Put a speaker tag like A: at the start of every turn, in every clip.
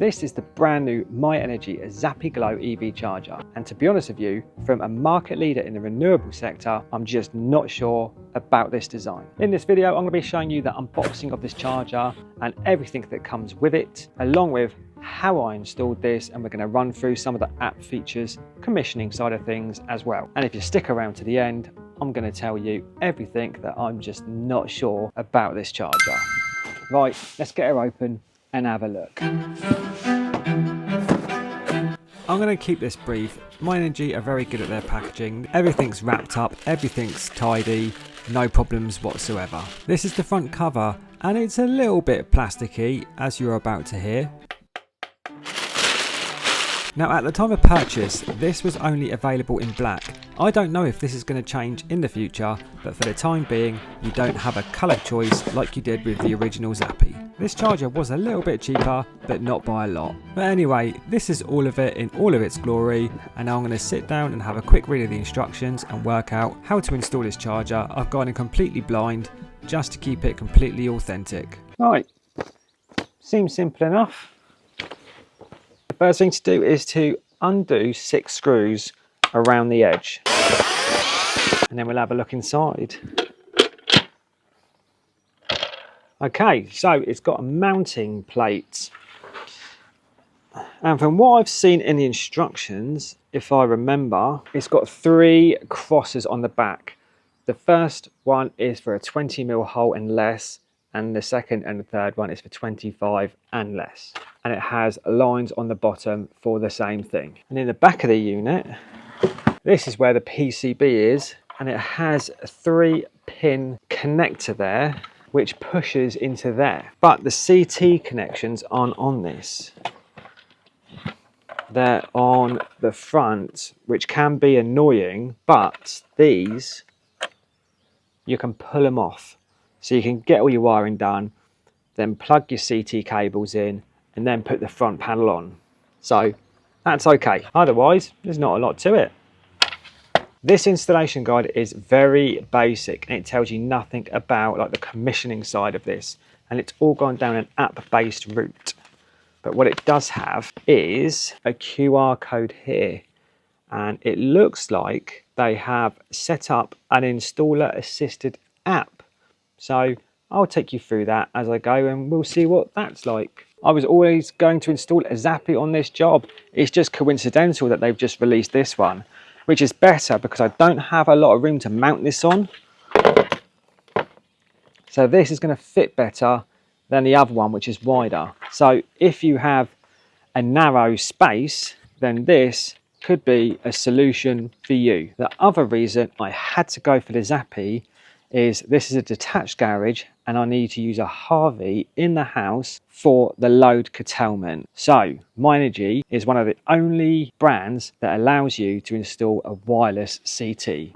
A: This is the brand new myenergi Zappi Glow EV charger, and to be honest with you, from a market leader in the renewable sector, I'm just not sure about this design. In this video, I'm going to be showing you the unboxing of this charger and everything that comes with it, along with how I installed this, and we're going to run through some of the app features, commissioning side of things as well. And if you stick around to the end, I'm going to tell you everything that I'm just not sure about this charger. Right, let's get her open and have a look. I'm going to keep this brief. myenergi are very good at their packaging. Everything's wrapped up, everything's tidy, no problems whatsoever. This is the front cover, and it's a little bit plasticky, as you're about to hear. Now, at the time of purchase, this was only available in black. I don't know if this is going to change in the future, but for the time being, you don't have a colour choice like you did with the original Zappi. This charger was a little bit cheaper, but not by a lot. But anyway, this is all of it in all of its glory, and now I'm going to sit down and have a quick read of the instructions and work out how to install this charger. I've gone in completely blind, just to keep it completely authentic. Right, seems simple enough. The first thing to do is to undo 6 screws around the edge, and then we'll have a look inside. Okay, so it's got a mounting plate, and from what I've seen in the instructions, if I remember, it's got 3 crosses on the back. The first one is for a 20mm hole and less, and the second and the third one is for 25 and less, and it has lines on the bottom for the same thing. And in the back of the unit, this is where the PCB is, and it has a 3-pin connector there which pushes into there, but the CT connections aren't on this. They're on the front, which can be annoying, but these, you can pull them off. So you can get all your wiring done, then plug your CT cables in, and then put the front panel on. So that's okay. Otherwise, there's not a lot to it. This installation guide is very basic, and it tells you nothing about like the commissioning side of this, and it's all gone down an app-based route. But what it does have is a QR code here, and it looks like they have set up an installer assisted app. So I'll take you through that as I go, and we'll see what that's like. I was always going to install a Zappi on this job. It's just coincidental that they've just released this one, which is better because I don't have a lot of room to mount this on. So this is going to fit better than the other one, which is wider. So if you have a narrow space, then this could be a solution for you. The other reason I had to go for the Zappi is this is a detached garage, and I need to use a Harvey in the house for the load curtailment. So myenergi is one of the only brands that allows you to install a wireless CT.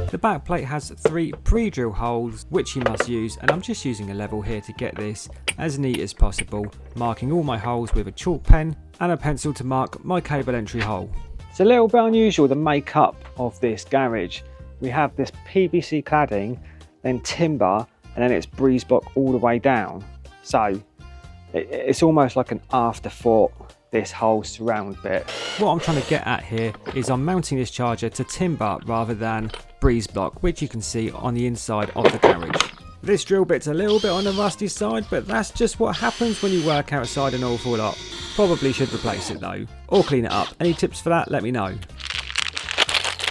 A: The back plate has 3 pre-drill holes which you must use, and I'm just using a level here to get this as neat as possible, marking all my holes with a chalk pen and a pencil to mark my cable entry hole. It's a little bit unusual, the makeup of this garage. We have this PVC cladding, then timber, and then it's breeze block all the way down. So it's almost like an afterthought, this whole surround bit. What I'm trying to get at here is I'm mounting this charger to timber rather than breeze block, which you can see on the inside of the garage. This drill bit's a little bit on the rusty side, but that's just what happens when you work outside an awful lot. Probably should replace it though, or clean it up. Any tips for that, let me know.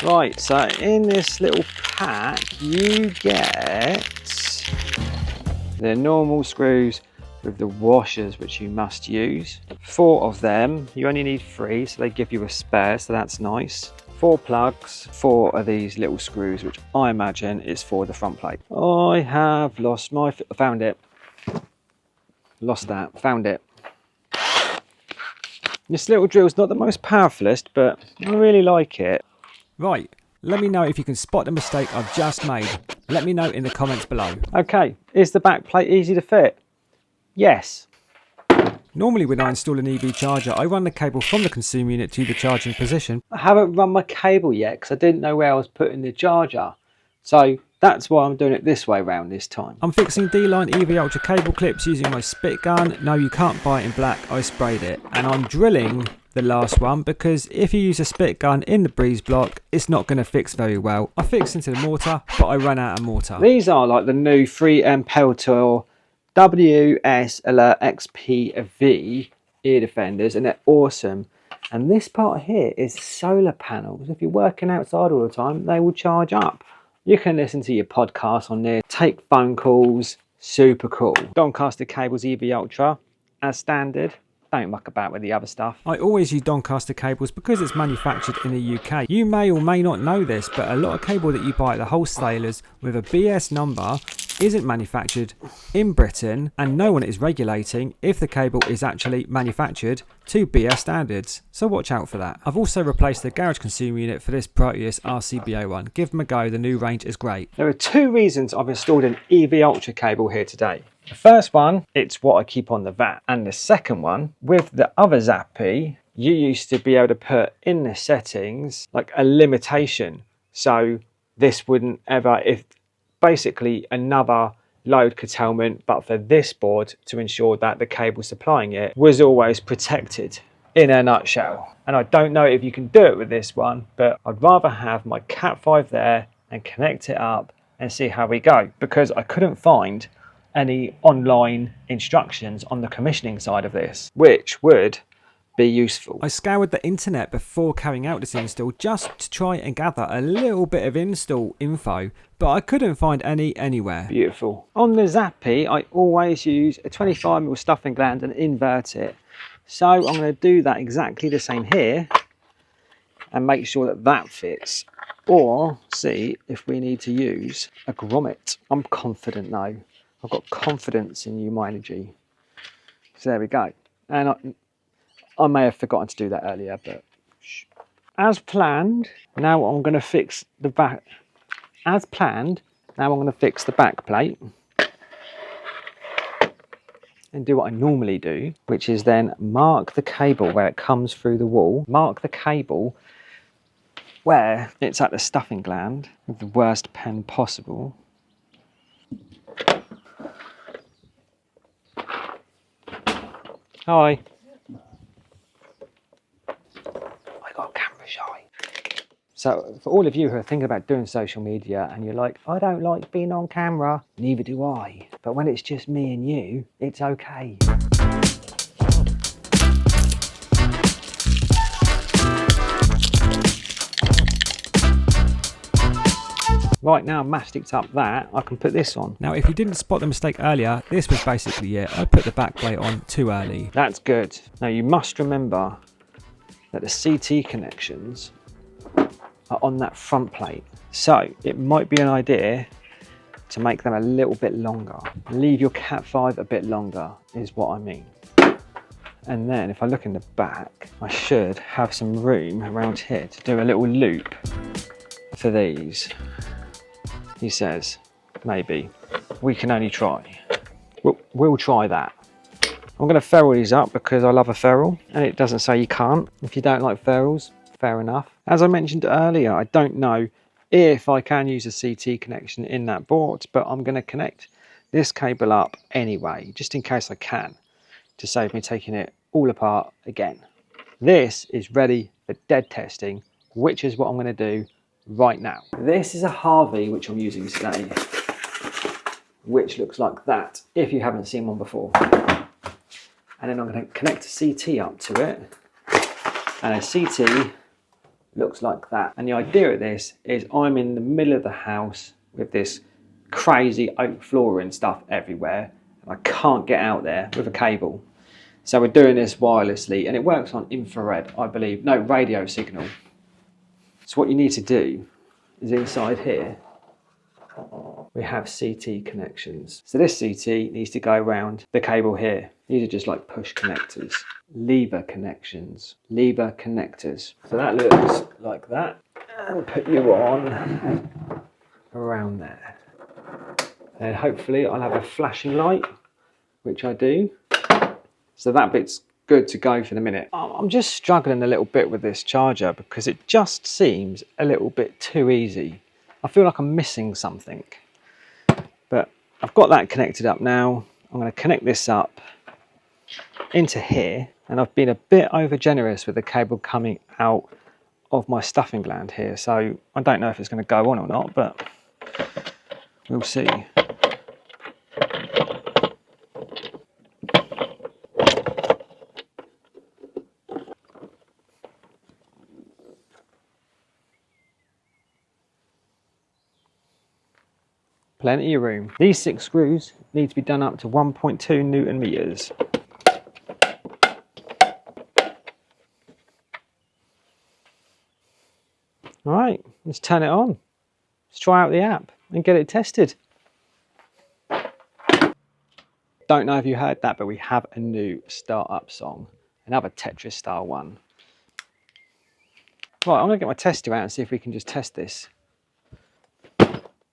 A: Right, so in this little pack you get the normal screws with the washers, which you must use. 4 of them, you only need 3, so they give you a spare, so that's nice. 4 plugs, 4 of these little screws, which I imagine is for the front plate. I have lost my, found it. Lost that, found it. This little drill is not the most powerfulest, but I really like it. Right, let me know if you can spot the mistake I've just made. Let me know in the comments below. Okay, is the back plate easy to fit? Yes. Normally when I install an EV charger, I run the cable from the consumer unit to the charging position. I haven't run my cable yet because I didn't know where I was putting the charger. So that's why I'm doing it this way around this time. I'm fixing D-Line EV Ultra cable clips using my spit gun. No, you can't buy it in black, I sprayed it. And I'm drilling the last one because if you use a spit gun in the breeze block, it's not going to fix very well. I fixed into the mortar, but I ran out of mortar. These are like the new 3M Peltor WS Alert XPV ear defenders, and they're awesome. And this part here is solar panels. If you're working outside all the time, they will charge up. You can listen to your podcast on there, take phone calls, super cool. Doncaster Cables EV Ultra as standard. Don't muck about with the other stuff. I always use Doncaster cables because it's manufactured in the UK. You may or may not know this, but a lot of cable that you buy at the wholesalers with a BS number isn't manufactured in Britain, and no one is regulating if the cable is actually manufactured to BS standards, so watch out for that. I've also replaced the garage consumer unit for this Proteus RCBO one. Give them a go, the new range is great. There are two reasons I've installed an EV Ultra cable here today. The first one, it's what I keep on the VAT, and the second one, with the other Zappi, you used to be able to put in the settings like a limitation, so this wouldn't ever, if basically another load curtailment, but for this board to ensure that the cable supplying it was always protected in a nutshell. And I don't know if you can do it with this one, but I'd rather have my Cat 5 there and connect it up and see how we go, because I couldn't find any online instructions on the commissioning side of this, which would be useful. I scoured the internet before carrying out this install just to try and gather a little bit of install info, but I couldn't find any anywhere. Beautiful. On the Zappi, I always use a 25mm stuffing gland and invert it. So I'm going to do that exactly the same here and make sure that that fits, or see if we need to use a grommet. I'm confident though. I've got confidence in you, my energy. So there we go. And I may have forgotten to do that earlier, but as planned, now I'm going to fix the back. As planned, now I'm going to fix the back plate and do what I normally do, which is then mark the cable where it comes through the wall. Mark the cable where it's at the stuffing gland with the worst pen possible. Hi. I got camera shy. So for all of you who are thinking about doing social media and you're like, I don't like being on camera, neither do I. But when it's just me and you, it's okay. Right, now I've masticed up that, I can put this on. Now, if you didn't spot the mistake earlier, this was basically it. I put the back plate on too early. That's good. Now, you must remember that the CT connections are on that front plate. So, it might be an idea to make them a little bit longer. Leave your Cat 5 a bit longer, is what I mean. And then, if I look in the back, I should have some room around here to do a little loop for these. He says, maybe. We can only try. We'll try that. I'm going to ferrule these up because I love a ferrule, and it doesn't say you can't. If you don't like ferrules, fair enough. As I mentioned earlier, I don't know if I can use a CT connection in that board, but I'm going to connect this cable up anyway, just in case I can, to save me taking it all apart again. This is ready for dead testing, which is what I'm going to do right now. This is a Harvey which I'm using today, which looks like that if you haven't seen one before. And then I'm going to connect a CT up to it, and a CT looks like that. And the idea of this is I'm in the middle of the house with this crazy oak flooring stuff everywhere, and I can't get out there with a cable. So we're doing this wirelessly, and it works on infrared, I believe. No, radio signal. So what you need to do is inside here, we have CT connections. So this CT needs to go around the cable here. These are just like push connectors. Lever connections. Lever connectors. So that looks like that. And put you on around there. And hopefully I'll have a flashing light, which I do. So that bit's good to go for the minute. I'm just struggling a little bit with this charger because it just seems a little bit too easy. I feel like I'm missing something. But I've got that connected up now. I'm going to connect this up into here, and I've been a bit over generous with the cable coming out of my stuffing gland here, so I don't know if it's going to go on or not, but we'll see. Plenty of room. These 6 screws need to be done up to 1.2 Newton meters. All right, let's turn it on. Let's try out the app and get it tested. Don't know if you heard that, but we have a new startup song, another Tetris style one. Right, I'm gonna get my tester out and see if we can just test this.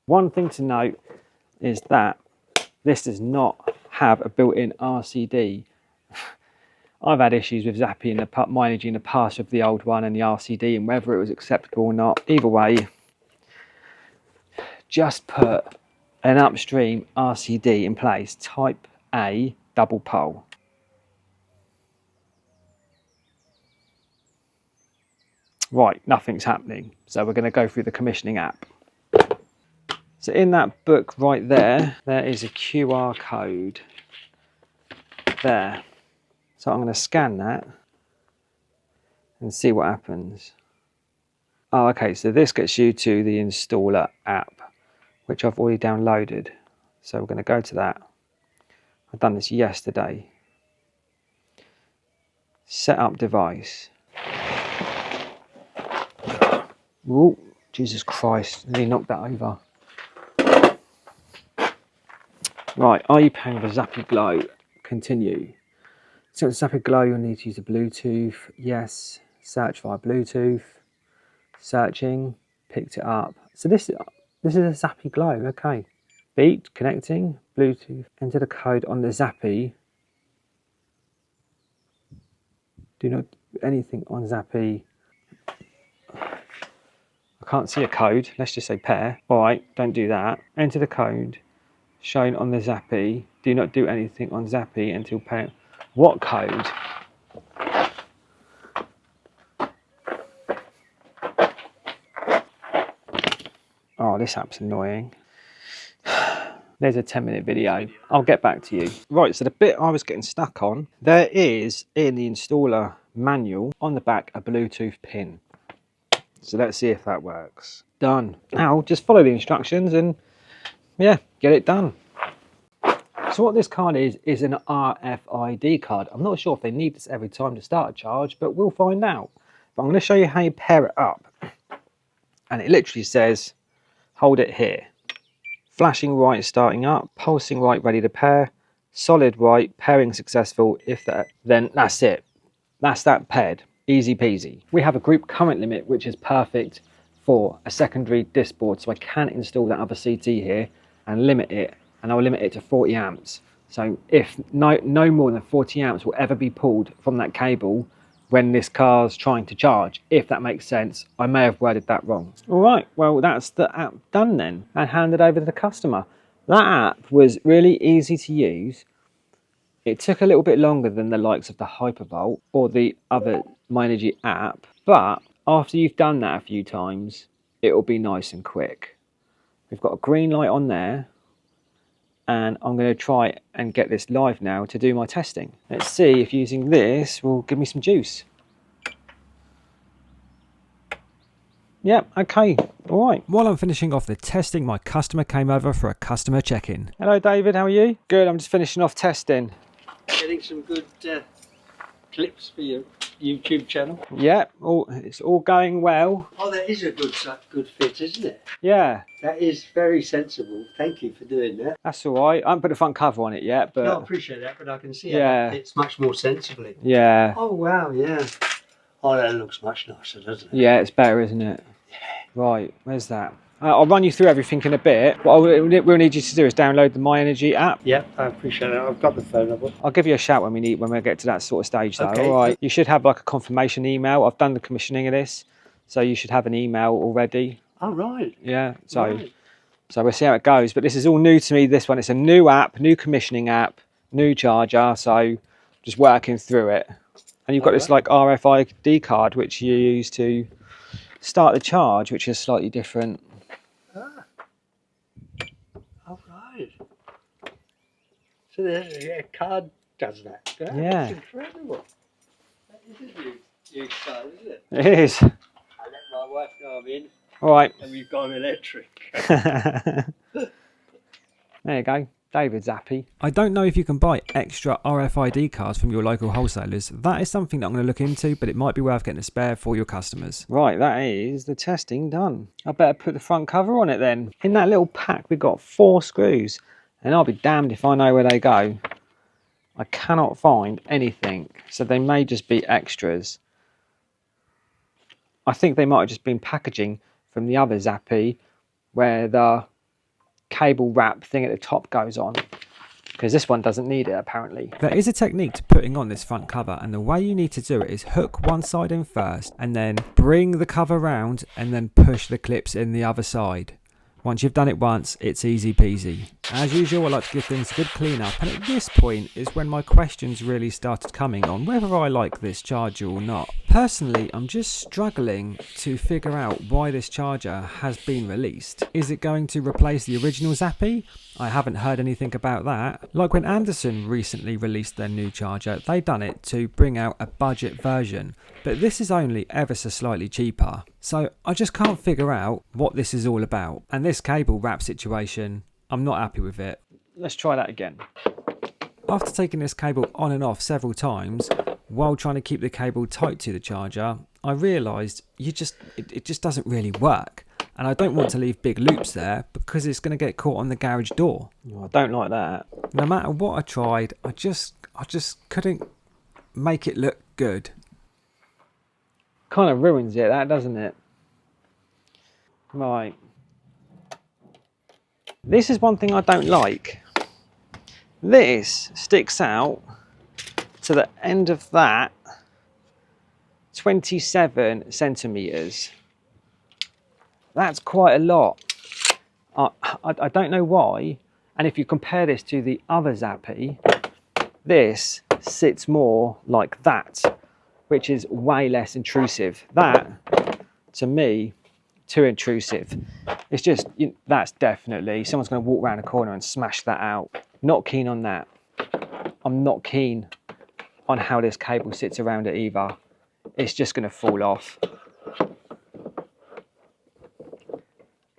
A: One thing to note is that this does not have a built-in RCD. I've had issues with Zappi and the Minergy in the past with the old one and the RCD and whether it was acceptable or not. Either way, just put an upstream RCD in place, type A, double pole. Right, nothing's happening. So we're going to go through the commissioning app. So in that book right there, there is a QR code there. So I'm going to scan that and see what happens. Oh, okay, so this gets you to the installer app, which I've already downloaded. So we're going to go to that. I've done this yesterday. Set up device. Oh, Jesus Christ, nearly knocked that over. Right, are you paying for Zappi Glow? Continue. So with Zappi Glow, you'll need to use the Bluetooth. Yes. Search via Bluetooth. Searching. Picked it up. So this is a Zappi Glow. Okay. Beat. Connecting. Bluetooth. Enter the code on the Zappi. Do not do anything on Zappi. I can't see a code. Let's just say pair. All right. Don't do that. Enter the code shown on the Zappi. Do not do anything on Zappi until pair. What code? Oh, this app's annoying. There's a 10-minute video. I'll get back to you. Right, so the bit I was getting stuck on, there is in the installer manual on the back a Bluetooth pin. So let's see if that works. Done. Now just follow the instructions and yeah, get it done. So what this card is an RFID card. I'm not sure if they need this every time to start a charge, but we'll find out. But I'm going to show you how you pair it up. And it literally says, hold it here. Flashing white starting up, pulsing white ready to pair, solid white, pairing successful. If that, then that's it. That's that paired. Easy peasy. We have a group current limit, which is perfect for a secondary disc board. So I can install that other CT here and limit it. And I'll limit it to 40 amps. So if no more than 40 amps will ever be pulled from that cable when this car's trying to charge, if that makes sense. I may have worded that wrong. All right, well, that's the app done then and handed over to the customer. That app was really easy to use. It took a little bit longer than the likes of the Hypervolt or the other Minergy app, but after you've done that a few times, it will be nice and quick. We've got a green light on there. And I'm going to try and get this live now to do my testing. Let's see if using this will give me some juice. Yep, okay, all right. While I'm finishing off the testing, my customer came over for a customer check-in. Hello, David, how are you? Good, I'm just finishing off testing.
B: Getting some good clips for your YouTube channel.
A: Yeah, it's all going well.
B: Oh, that is a good fit, isn't it?
A: Yeah.
B: That is very sensible. Thank you for doing that.
A: That's all right. I haven't put a front cover on it yet, but...
B: No, I appreciate that, but I can see how it fits much more sensibly.
A: Yeah.
B: Oh, wow, yeah. Oh, that looks much nicer, doesn't it?
A: Yeah, it's better, isn't it? Yeah. Right, where's that? I'll run you through everything in a bit. What we'll need you to do is download the My Energy app.
B: Yeah, I appreciate it. I've got the phone number.
A: I'll give you a shout when we get to that sort of stage though.
B: Okay.
A: All right. You should have like a confirmation email. I've done the commissioning of this, so you should have an email already.
B: Oh, right.
A: Yeah. So
B: Right.
A: we'll see how it goes. But this is all new to me. This one, it's a new app, new commissioning app, new charger. So just working through it. And you've got this like RFID card which you use to start the charge, which is slightly different.
B: Ah. All right. So the card does that.
A: Yeah.
B: That's incredible. That is a new card, isn't it?
A: It is.
B: I let my wife know I'm in,
A: All right.
B: and we've gone electric.
A: There you go. David's happy. I don't know if you can buy extra RFID cards from your local wholesalers. That is something that I'm going to look into, but it might be worth getting a spare for your customers. Right, that is the testing done. I better put the front cover on it then. In that little pack, we've got 4 screws, and I'll be damned if I know where they go. I cannot find anything, so they may just be extras. I think they might have just been packaging from the other Zappi, where the cable wrap thing at the top goes on, because this one doesn't need it apparently. There is a technique to putting on this front cover, and the way you need to do it is hook one side in first and then bring the cover round and then push the clips in the other side. Once you've done it once, it's easy peasy. As usual, I like to give things a good clean up, and at this point is when my questions really started coming on whether I like this charger or not. Personally, I'm just struggling to figure out why this charger has been released. Is it going to replace the original Zappi? I haven't heard anything about that. Like when Anderson recently released their new charger, they done it to bring out a budget version, but this is only ever so slightly cheaper. So I just can't figure out what this is all about. And this cable wrap situation, I'm not happy with it. Let's try that again. After taking this cable on and off several times, while trying to keep the cable tight to the charger, I realised it just doesn't really work. And I don't want to leave big loops there because it's going to get caught on the garage door. Oh, I don't like that. No matter what I tried, I just couldn't make it look good. Kind of ruins it, that, doesn't it? Right. This is one thing I don't like. This sticks out to the end of that 27 centimetres. That's quite a lot. I don't know why. And if you compare this to the other Zappi, this sits more like that, which is way less intrusive. That, to me, too intrusive. It's just, that's definitely, someone's going to walk around a corner and smash that out. Not keen on that. I'm not keen on how this cable sits around it either. It's just going to fall off.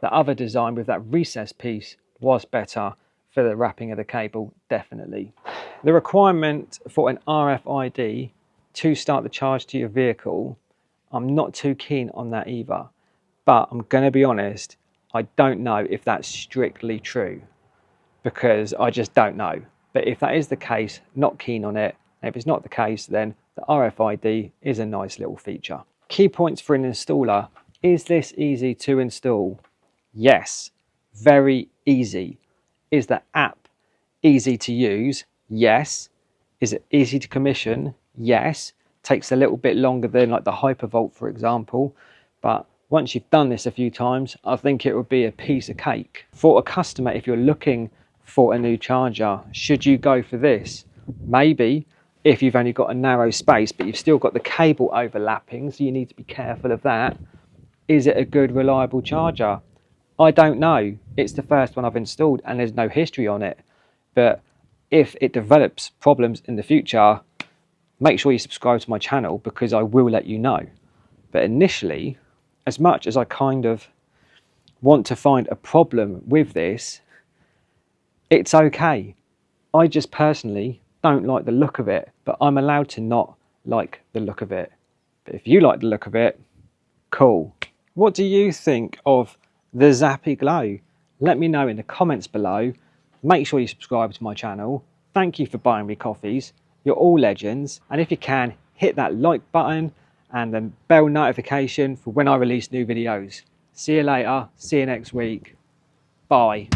A: The other design with that recessed piece was better for the wrapping of the cable, definitely. The requirement for an RFID to start the charge to your vehicle, I'm not too keen on that either. But I'm going to be honest, I don't know if that's strictly true, because I just don't know. But if that is the case, not keen on it. And if it's not the case, then the RFID is a nice little feature. Key points for an installer. Is this easy to install? Yes, very easy. Is the app easy to use? Yes. Is it easy to commission? Yes. Takes a little bit longer than like the Hypervolt, for example. But once you've done this a few times, I think it would be a piece of cake. For a customer, if you're looking for a new charger, should you go for this? Maybe, if you've only got a narrow space, but you've still got the cable overlapping, so you need to be careful of that. Is it a good, reliable charger? I don't know. It's the first one I've installed and there's no history on it. But if it develops problems in the future, make sure you subscribe to my channel because I will let you know. But initially, as much as I kind of want to find a problem with this, it's okay. I just personally don't like the look of it, but I'm allowed to not like the look of it. But if you like the look of it, cool. What do you think of the Zappi Glow? Let me know in the comments below. Make sure you subscribe to my channel. Thank you for buying me coffees. You're all legends. And if you can, hit that like button and then bell notification for when I release new videos. See you later. See you next week. Bye.